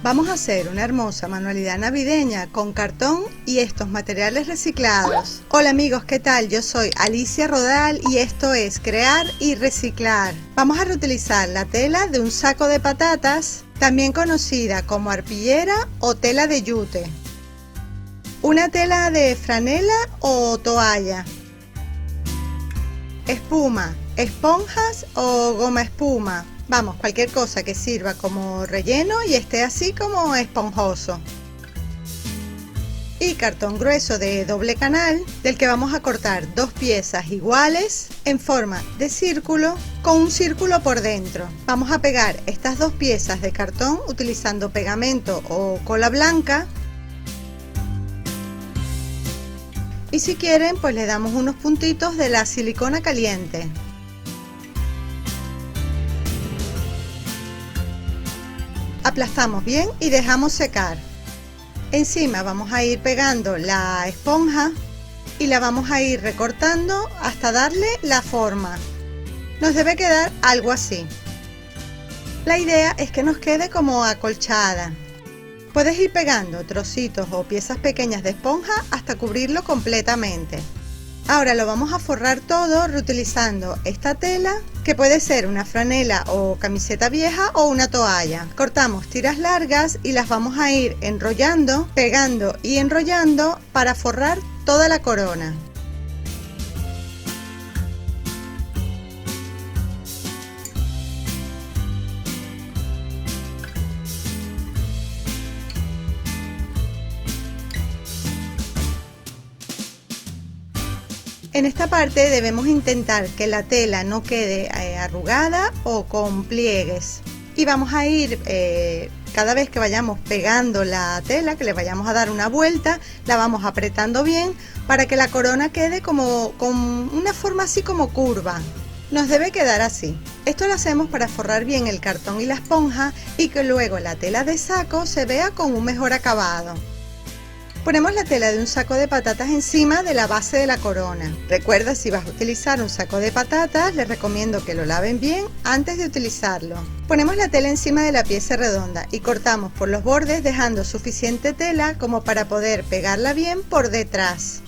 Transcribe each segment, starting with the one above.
Vamos a hacer una hermosa manualidad navideña con cartón y estos materiales reciclados. Hola amigos, ¿qué tal? Yo soy Alicia Rodal y esto es Crear y Reciclar. Vamos a reutilizar la tela de un saco de patatas, también conocida como arpillera o tela de yute. Una tela de franela o toalla. Espuma, esponjas o goma espuma. Vamos, cualquier cosa que sirva como relleno y esté así como esponjoso. Y cartón grueso de doble canal, del que vamos a cortar dos piezas iguales en forma de círculo con un círculo por dentro. Vamos a pegar estas dos piezas de cartón utilizando pegamento o cola blanca. Y si quieren, pues le damos unos puntitos de la silicona caliente. Aplastamos bien y dejamos secar. Encima vamos a ir pegando la esponja y la vamos a ir recortando hasta darle la forma. Nos debe quedar algo así. La idea es que nos quede como acolchada. Puedes ir pegando trocitos o piezas pequeñas de esponja hasta cubrirlo completamente. Ahora lo vamos a forrar todo reutilizando esta tela, que puede ser una franela o camiseta vieja o una toalla. Cortamos tiras largas y las vamos a ir enrollando, pegando y enrollando para forrar toda la corona. En esta parte debemos intentar que la tela no quede arrugada o con pliegues, y vamos a ir cada vez que vayamos pegando la tela, que le vayamos a dar una vuelta, la vamos apretando bien para que la corona quede como con una forma así como curva. Nos debe quedar así. Esto lo hacemos para forrar bien el cartón y la esponja y que luego la tela de saco se vea con un mejor acabado. Ponemos la tela de un saco de patatas encima de la base de la corona. Recuerda, si vas a utilizar un saco de patatas, les recomiendo que lo laven bien antes de utilizarlo. Ponemos la tela encima de la pieza redonda y cortamos por los bordes dejando suficiente tela como para poder pegarla bien por detrás.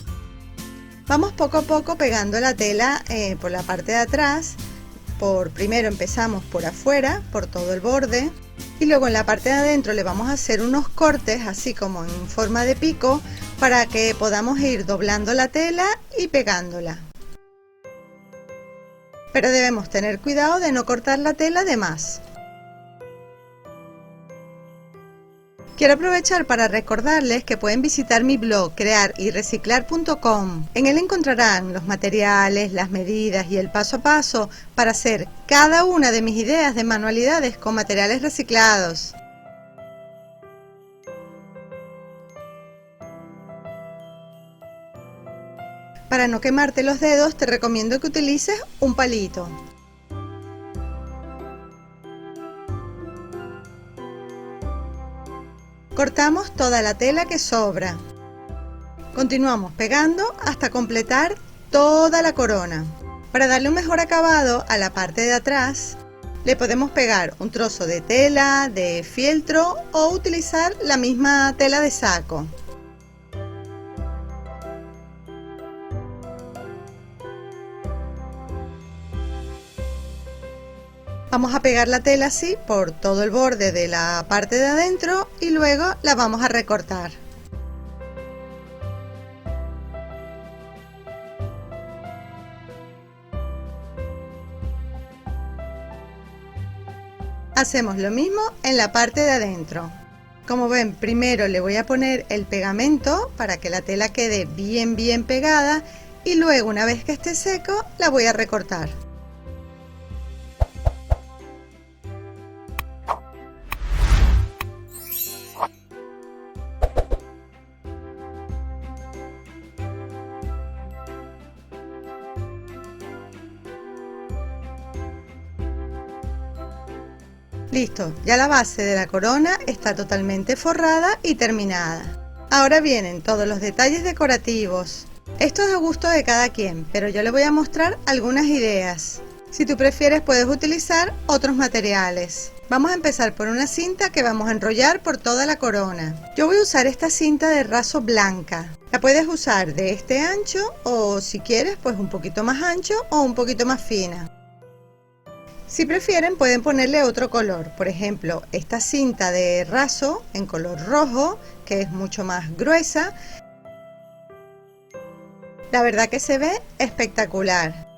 Vamos poco a poco pegando la tela por la parte de atrás. Primero empezamos por afuera, por todo el borde. Y luego en la parte de adentro le vamos a hacer unos cortes así como en forma de pico para que podamos ir doblando la tela y pegándola. Pero debemos tener cuidado de no cortar la tela de más. Quiero aprovechar para recordarles que pueden visitar mi blog crearyreciclar.com. En él encontrarán los materiales, las medidas y el paso a paso para hacer cada una de mis ideas de manualidades con materiales reciclados. Para no quemarte los dedos, te recomiendo que utilices un palito. Cortamos toda la tela que sobra. Continuamos pegando hasta completar toda la corona. Para darle un mejor acabado a la parte de atrás, le podemos pegar un trozo de tela, de fieltro o utilizar la misma tela de saco. Vamos a pegar la tela así por todo el borde de la parte de adentro y luego la vamos a recortar. Hacemos lo mismo en la parte de adentro. Como ven, primero le voy a poner el pegamento para que la tela quede bien pegada y luego, una vez que esté seco, la voy a recortar. Listo, ya la base de la corona está totalmente forrada y terminada. Ahora vienen todos los detalles decorativos. Esto es a gusto de cada quien, pero yo le voy a mostrar algunas ideas. Si tú prefieres, puedes utilizar otros materiales. Vamos a empezar por una cinta que vamos a enrollar por toda la corona. Yo voy a usar esta cinta de raso blanca. La puedes usar de este ancho o si quieres pues un poquito más ancho o un poquito más fina. Si prefieren pueden ponerle otro color, por ejemplo esta cinta de raso en color rojo que es mucho más gruesa. La verdad que se ve espectacular.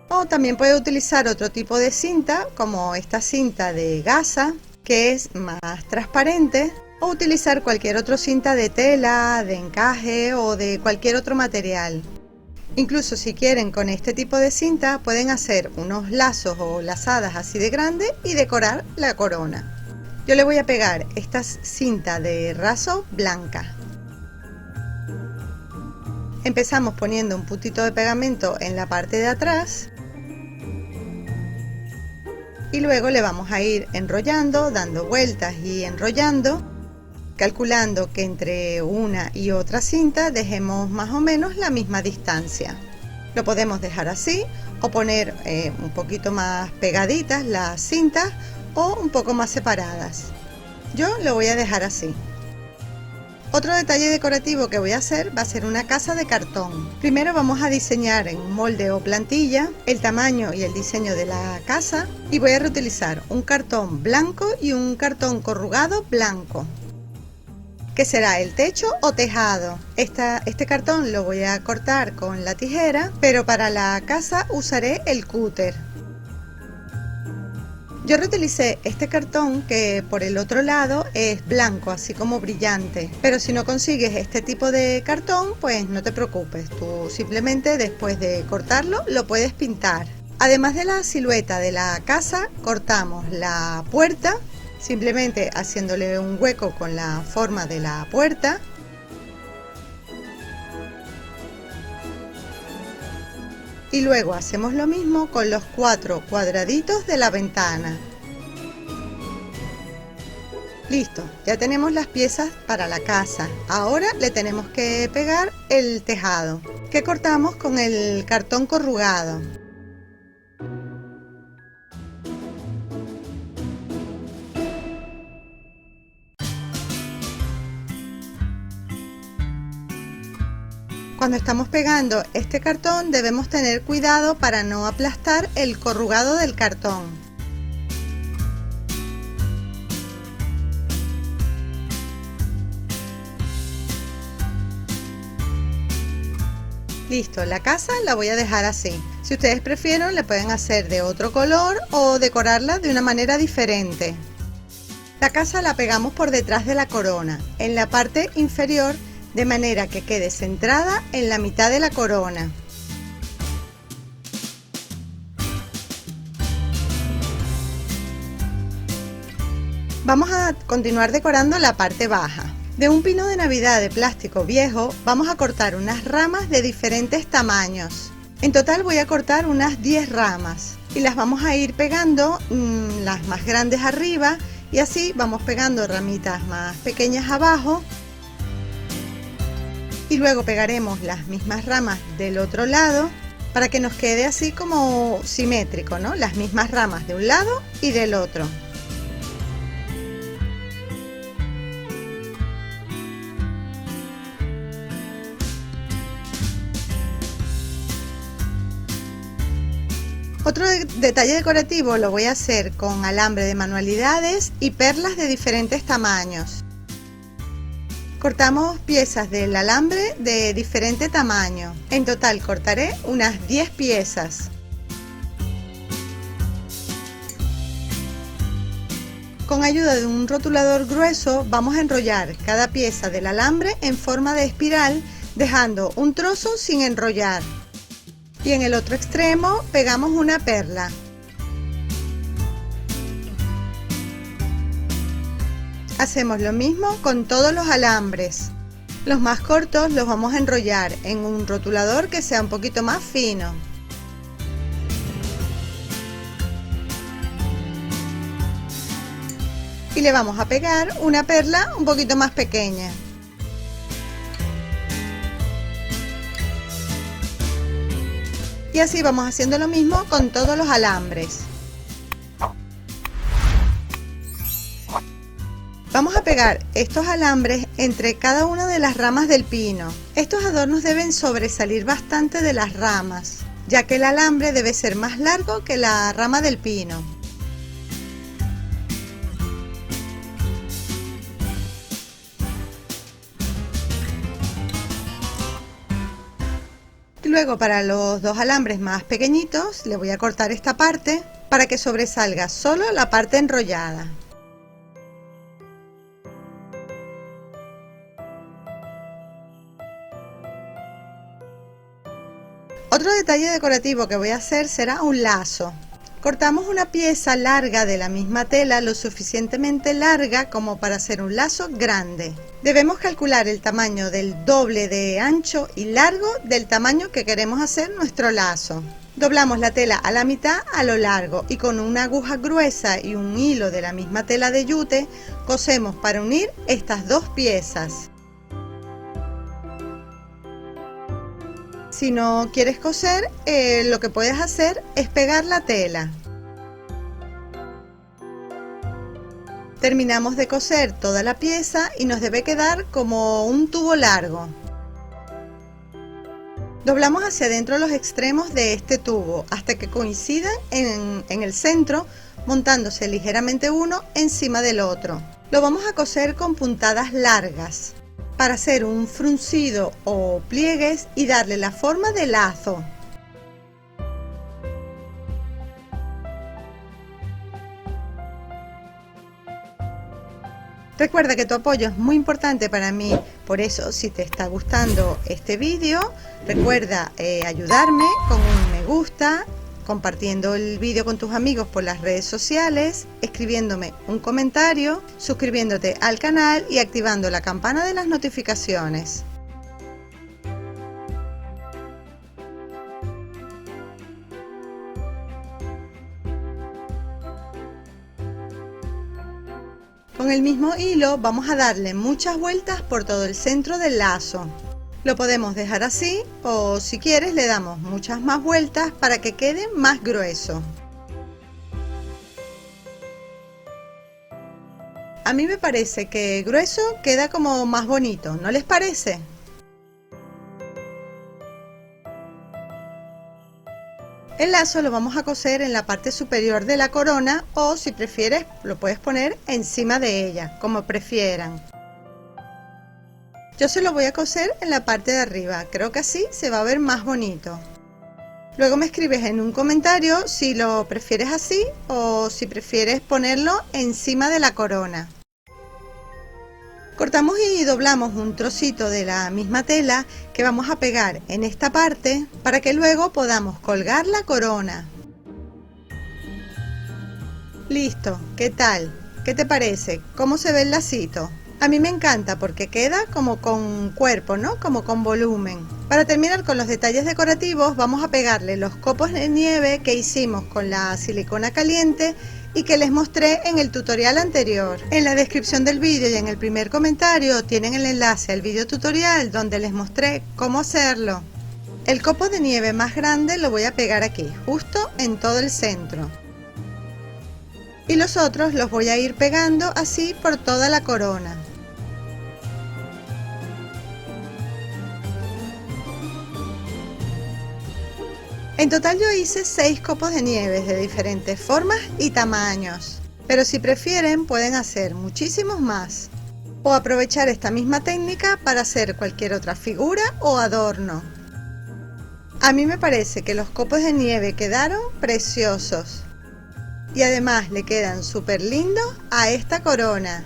O también puede utilizar otro tipo de cinta como esta cinta de gasa que es más transparente, o utilizar cualquier otra cinta de tela, de encaje o de cualquier otro material. Incluso si quieren con este tipo de cinta pueden hacer unos lazos o lazadas así de grande y decorar la corona. Yo le voy a pegar esta cinta de raso blanca. Empezamos poniendo un puntito de pegamento en la parte de atrás y luego le vamos a ir enrollando, dando vueltas y enrollando, calculando que entre una y otra cinta dejemos más o menos la misma distancia. Lo podemos dejar así o poner un poquito más pegaditas las cintas o un poco más separadas. Yo lo voy a dejar así. Otro detalle decorativo que voy a hacer va a ser una casa de cartón. Primero vamos a diseñar en un molde o plantilla el tamaño y el diseño de la casa y voy a reutilizar un cartón blanco y un cartón corrugado blanco, que será el techo o tejado. Este cartón lo voy a cortar con la tijera, pero para la casa usaré el cúter. Yo reutilicé este cartón que por el otro lado es blanco, así como brillante, pero si no consigues este tipo de cartón, pues no te preocupes, tú simplemente después de cortarlo lo puedes pintar. Además de la silueta de la casa, cortamos la puerta, simplemente haciéndole un hueco con la forma de la puerta. Y luego hacemos lo mismo con los 4 cuadraditos de la ventana. Listo, ya tenemos las piezas para la casa. Ahora le tenemos que pegar el tejado, que cortamos con el cartón corrugado. Cuando estamos pegando este cartón debemos tener cuidado para no aplastar el corrugado del cartón. Listo, la casa la voy a dejar así. Si ustedes prefieren le pueden hacer de otro color o decorarla de una manera diferente. La casa la pegamos por detrás de la corona, en la parte inferior, de manera que quede centrada en la mitad de la corona. Vamos a continuar decorando la parte baja. De un pino de Navidad de plástico viejo vamos a cortar unas ramas de diferentes tamaños. En total voy a cortar unas 10 ramas y las vamos a ir pegando, las más grandes arriba, y así vamos pegando ramitas más pequeñas abajo. Y luego pegaremos las mismas ramas del otro lado para que nos quede así como simétrico, ¿no? Las mismas ramas de un lado y del otro. Otro detalle decorativo lo voy a hacer con alambre de manualidades y perlas de diferentes tamaños. Cortamos piezas del alambre de diferente tamaño. En total cortaré unas 10 piezas. Con ayuda de un rotulador grueso vamos a enrollar cada pieza del alambre en forma de espiral, dejando un trozo sin enrollar. Y en el otro extremo pegamos una perla. Hacemos lo mismo con todos los alambres. Los más cortos los vamos a enrollar en un rotulador que sea un poquito más fino. Y le vamos a pegar una perla un poquito más pequeña. Y así vamos haciendo lo mismo con todos los alambres. Vamos a pegar estos alambres entre cada una de las ramas del pino. Estos adornos deben sobresalir bastante de las ramas, ya que el alambre debe ser más largo que la rama del pino. Luego, para los dos alambres más pequeñitos, le voy a cortar esta parte para que sobresalga solo la parte enrollada. Otro detalle decorativo que voy a hacer será un lazo. Cortamos una pieza larga de la misma tela, lo suficientemente larga como para hacer un lazo grande. Debemos calcular el tamaño del doble de ancho y largo del tamaño que queremos hacer nuestro lazo. Doblamos la tela a la mitad a lo largo y con una aguja gruesa y un hilo de la misma tela de yute cosemos para unir estas dos piezas. Si no quieres coser, lo que puedes hacer es pegar la tela. Terminamos de coser toda la pieza y nos debe quedar como un tubo largo. Doblamos hacia adentro los extremos de este tubo hasta que coincidan en el centro, montándose ligeramente uno encima del otro. Lo vamos a coser con puntadas largas para hacer un fruncido o pliegues y darle la forma de lazo. Recuerda que tu apoyo es muy importante para mí, por eso si te está gustando este vídeo, recuerda ayudarme con un me gusta, compartiendo el vídeo con tus amigos por las redes sociales, escribiéndome un comentario, suscribiéndote al canal y activando la campana de las notificaciones. Con el mismo hilo vamos a darle muchas vueltas por todo el centro del lazo. Lo podemos dejar así o si quieres le damos muchas más vueltas para que quede más grueso. A mí me parece que grueso queda como más bonito, ¿no les parece? El lazo lo vamos a coser en la parte superior de la corona o si prefieres lo puedes poner encima de ella, como prefieran. Yo se lo voy a coser en la parte de arriba, creo que así se va a ver más bonito. Luego me escribes en un comentario si lo prefieres así o si prefieres ponerlo encima de la corona. Cortamos y doblamos un trocito de la misma tela que vamos a pegar en esta parte para que luego podamos colgar la corona. Listo, ¿qué tal? ¿Qué te parece? ¿Cómo se ve el lacito? A mí me encanta porque queda como con cuerpo, ¿no? Como con volumen. Para terminar con los detalles decorativos vamos a pegarle los copos de nieve que hicimos con la silicona caliente y que les mostré en el tutorial anterior. En la descripción del vídeo y en el primer comentario tienen el enlace al vídeo tutorial donde les mostré cómo hacerlo. El copo de nieve más grande lo voy a pegar aquí, justo en todo el centro. Y los otros los voy a ir pegando así por toda la corona. En total yo hice 6 copos de nieve de diferentes formas y tamaños, pero si prefieren pueden hacer muchísimos más o aprovechar esta misma técnica para hacer cualquier otra figura o adorno. A mí me parece que los copos de nieve quedaron preciosos y además le quedan súper lindos a esta corona.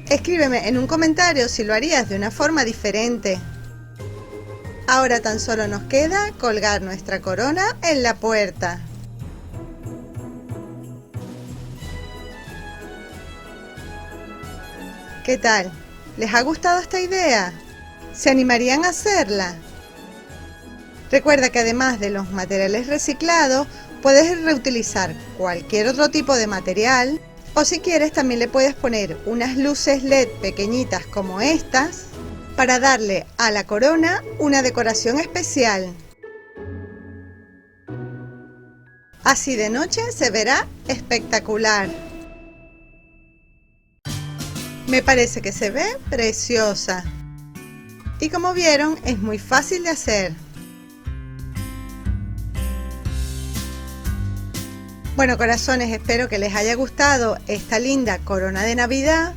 Escríbeme en un comentario si lo harías de una forma diferente. Ahora tan solo nos queda colgar nuestra corona en la puerta. ¿Qué tal? ¿Les ha gustado esta idea? ¿Se animarían a hacerla? Recuerda que además de los materiales reciclados, puedes reutilizar cualquier otro tipo de material o si quieres también le puedes poner unas luces LED pequeñitas como estas para darle a la corona una decoración especial. Así de noche se verá espectacular. Me parece que se ve preciosa. Y como vieron, es muy fácil de hacer. Bueno, corazones, espero que les haya gustado esta linda corona de Navidad.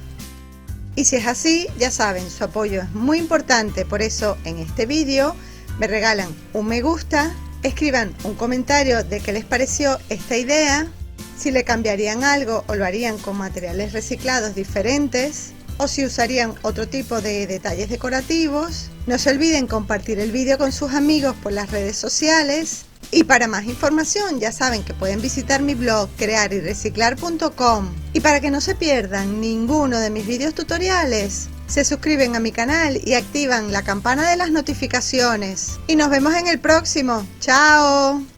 Y si es así, ya saben, su apoyo es muy importante. Por eso en este vídeo me regalan un me gusta, escriban un comentario de qué les pareció esta idea, si le cambiarían algo o lo harían con materiales reciclados diferentes, o si usarían otro tipo de detalles decorativos. No se olviden compartir el vídeo con sus amigos por las redes sociales. Y para más información ya saben que pueden visitar mi blog crearyreciclar.com. Y para que no se pierdan ninguno de mis vídeos tutoriales, se suscriben a mi canal y activan la campana de las notificaciones. Y nos vemos en el próximo. ¡Chao!